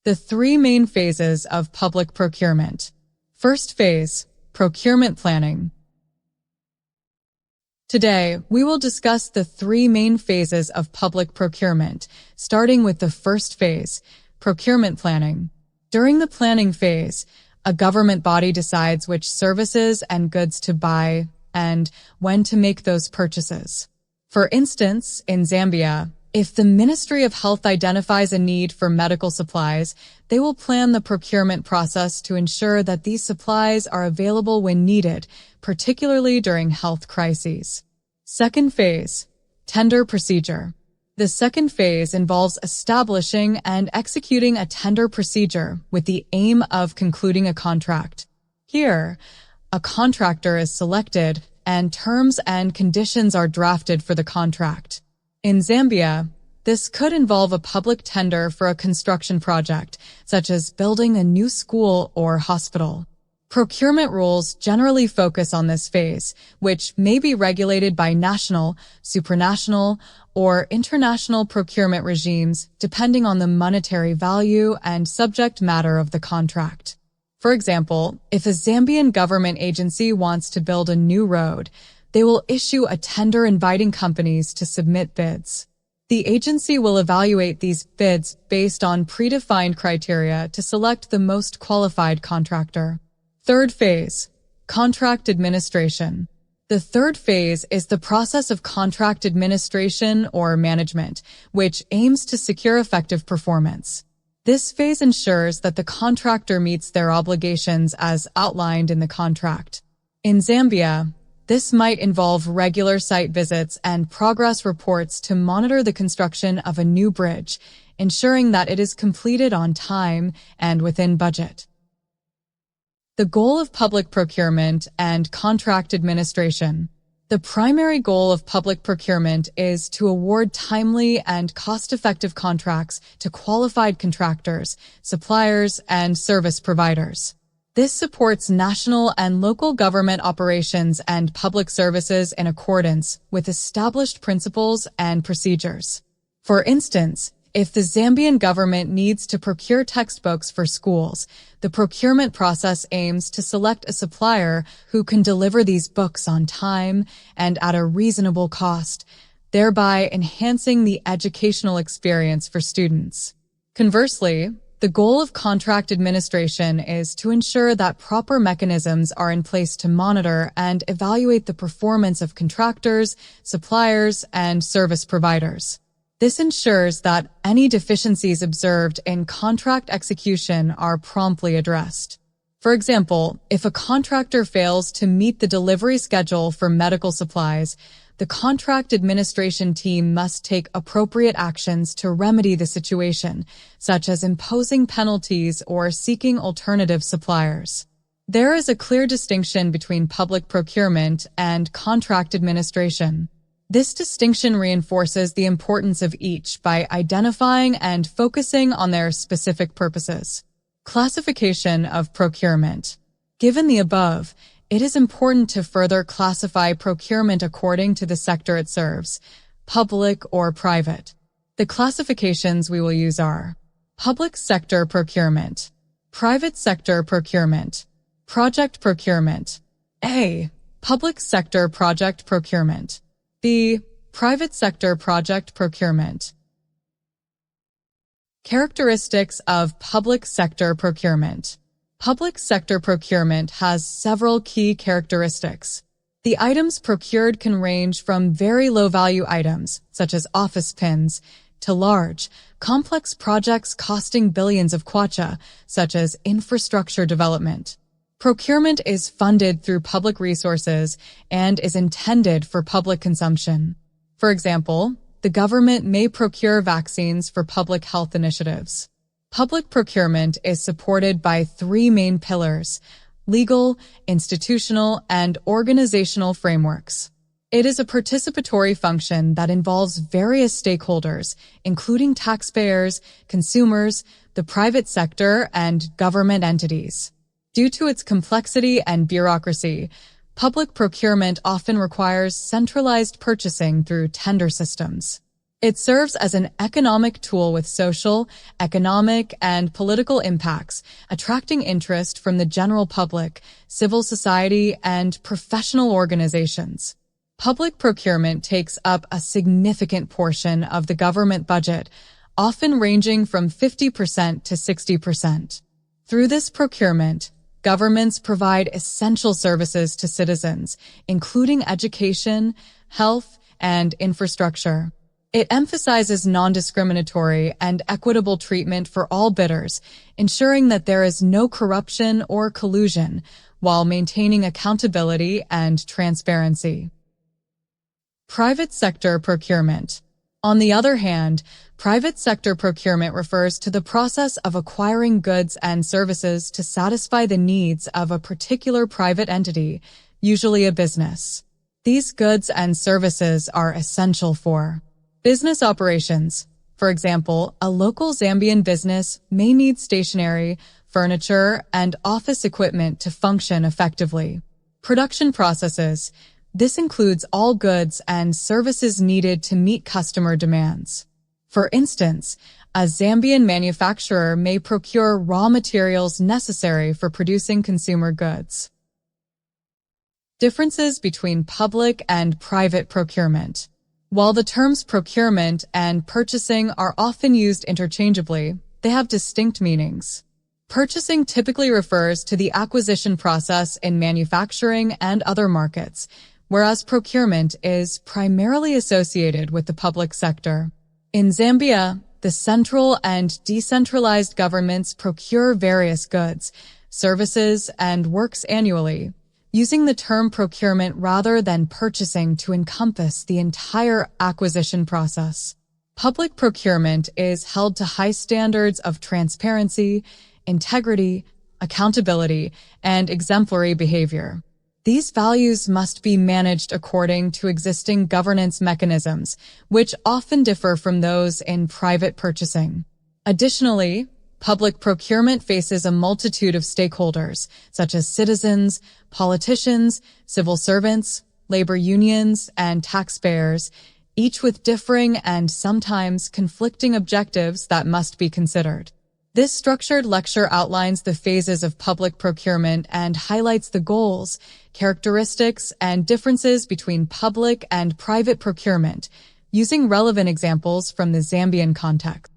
The three main phases of public procurement. First phase, procurement planning. Today, we will discuss the three main phases of public procurement, starting with the first phase, procurement planning. During the planning phase, a government body decides which services and goods to buy and when to make those purchases. For instance, in Zambia, if the Ministry of Health identifies a need for medical supplies, they will plan the procurement process to ensure that these supplies are available when needed, particularly during health crises. Second phase, tender procedure. The second phase involves establishing and executing a tender procedure with the aim of concluding a contract. Here, a contractor is selected and terms and conditions are drafted for the contract. In Zambia, this could involve a public tender for a construction project, such as building a new school or hospital. Procurement rules generally focus on this phase, which may be regulated by national, supranational, or international procurement regimes depending on the monetary value and subject matter of the contract. For example, if a Zambian government agency wants to build a new road, they will issue a tender inviting companies to submit bids. The agency will evaluate these bids based on predefined criteria to select the most qualified contractor. Third phase, contract administration. The third phase is the process of contract administration or management, which aims to secure effective performance. This phase ensures that the contractor meets their obligations as outlined in the contract. In Zambia, this might involve regular site visits and progress reports to monitor the construction of a new bridge, ensuring that it is completed on time and within budget. The goal of public procurement and contract administration. The primary goal of public procurement is to award timely and cost-effective contracts to qualified contractors, suppliers, and service providers. This supports national and local government operations and public services in accordance with established principles and procedures. For instance, if the Zambian government needs to procure textbooks for schools, the procurement process aims to select a supplier who can deliver these books on time and at a reasonable cost, thereby enhancing the educational experience for students. Conversely, the goal of contract administration is to ensure that proper mechanisms are in place to monitor and evaluate the performance of contractors, suppliers, and service providers. This ensures that any deficiencies observed in contract execution are promptly addressed. For example, if a contractor fails to meet the delivery schedule for medical supplies, the contract administration team must take appropriate actions to remedy the situation, such as imposing penalties or seeking alternative suppliers. There is a clear distinction between public procurement and contract administration. This distinction reinforces the importance of each by identifying and focusing on their specific purposes. Classification of procurement. Given the above, it is important to further classify procurement according to the sector it serves, public or private. The classifications we will use are public sector procurement, private sector procurement, project procurement. A. Public sector project procurement. B. Private sector project procurement. Characteristics of public sector procurement. Public sector procurement has several key characteristics. The items procured can range from very low-value items, such as office pins, to large, complex projects costing billions of kwacha, such as infrastructure development. Procurement is funded through public resources and is intended for public consumption. For example, the government may procure vaccines for public health initiatives. Public procurement is supported by three main pillars: legal, institutional, and organizational frameworks. It is a participatory function that involves various stakeholders, including taxpayers, consumers, the private sector, and government entities. Due to its complexity and bureaucracy, public procurement often requires centralized purchasing through tender systems. It serves as an economic tool with social, economic, and political impacts, attracting interest from the general public, civil society, and professional organizations. Public procurement takes up a significant portion of the government budget, often ranging from 50% to 60%. Through this procurement, governments provide essential services to citizens, including education, health, and infrastructure. It emphasizes non-discriminatory and equitable treatment for all bidders, ensuring that there is no corruption or collusion, while maintaining accountability and transparency. Private sector procurement. On the other hand, private sector procurement refers to the process of acquiring goods and services to satisfy the needs of a particular private entity, usually a business. These goods and services are essential for business operations. For example, a local Zambian business may need stationery, furniture, and office equipment to function effectively. Production processes. This includes all goods and services needed to meet customer demands. For instance, a Zambian manufacturer may procure raw materials necessary for producing consumer goods. Differences between public and private procurement. While the terms procurement and purchasing are often used interchangeably, they have distinct meanings. Purchasing typically refers to the acquisition process in manufacturing and other markets, whereas procurement is primarily associated with the public sector. In Zambia, the central and decentralized governments procure various goods, services, and works annually, using the term procurement rather than purchasing to encompass the entire acquisition process. Public procurement is held to high standards of transparency, integrity, accountability, and exemplary behavior. These values must be managed according to existing governance mechanisms, which often differ from those in private purchasing. Additionally, public procurement faces a multitude of stakeholders, such as citizens, politicians, civil servants, labor unions, and taxpayers, each with differing and sometimes conflicting objectives that must be considered. This structured lecture outlines the phases of public procurement and highlights the goals, characteristics, and differences between public and private procurement, using relevant examples from the Zambian context.